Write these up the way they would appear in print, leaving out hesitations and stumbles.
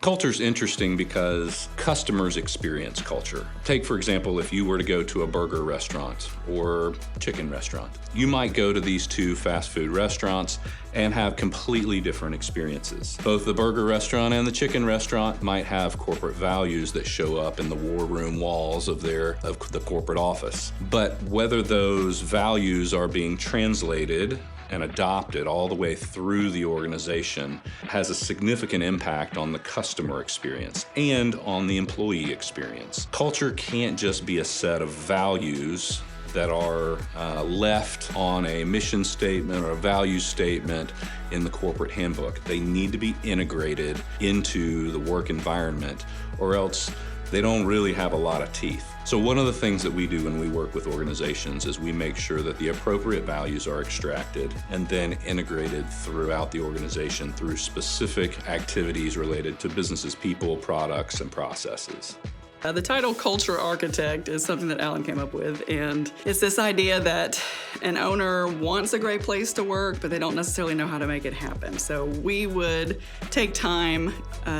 Culture's interesting because customers experience culture. Take, for example, if you were to go to a burger restaurant or chicken restaurant. You might go to these two fast food restaurants and have completely different experiences. Both the burger restaurant and the chicken restaurant might have corporate values that show up in the war room walls of the corporate office. But whether those values are being translated and adopted all the way through the organization has a significant impact on the customer experience and on the employee experience. Culture can't just be a set of values that are left on a mission statement or a value statement in the corporate handbook. They need to be integrated into the work environment, or else they don't really have a lot of teeth. So one of the things that we do when we work with organizations is we make sure that the appropriate values are extracted and then integrated throughout the organization through specific activities related to businesses, people, products, and processes. The title Culture Architect is something that Alan came up with, and it's this idea that an owner wants a great place to work, but they don't necessarily know how to make it happen. So we would take time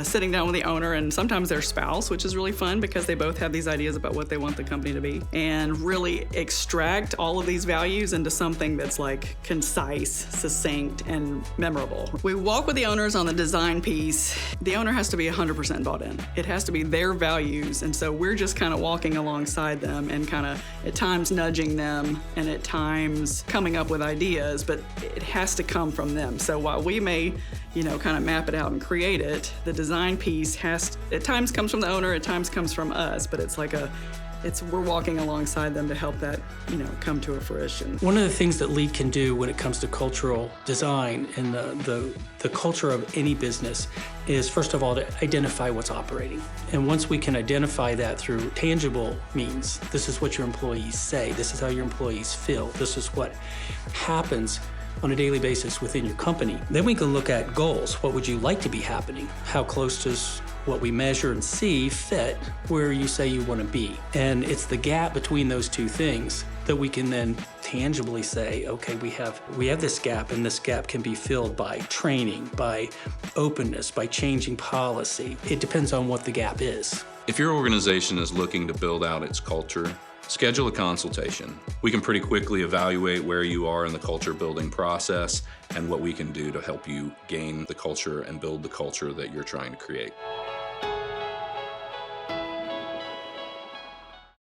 sitting down with the owner and sometimes their spouse, which is really fun because they both have these ideas about what they want the company to be, and really extract all of these values into something that's like concise, succinct, and memorable. We walk with the owners on the design piece. The owner has to be 100% bought in. It has to be their values. And so we're just kind of walking alongside them and kind of at times nudging them and at times coming up with ideas, but it has to come from them. So while we may, kind of map it out and create it, the design piece at times comes from the owner, at times comes from us, but it's like we're walking alongside them to help that, come to a fruition. One of the things that LEAD can do when it comes to cultural design and the culture of any business is, first of all, to identify what's operating. And once we can identify that through tangible means, this is what your employees say, this is how your employees feel, this is what happens on a daily basis within your company. Then we can look at goals. What would you like to be happening? How close does what we measure and see fit where you say you want to be? And it's the gap between those two things that we can then tangibly say, okay, we have this gap, and this gap can be filled by training, by openness, by changing policy. It depends on what the gap is. If your organization is looking to build out its culture, schedule a consultation. We can pretty quickly evaluate where you are in the culture building process and what we can do to help you gain the culture and build the culture that you're trying to create.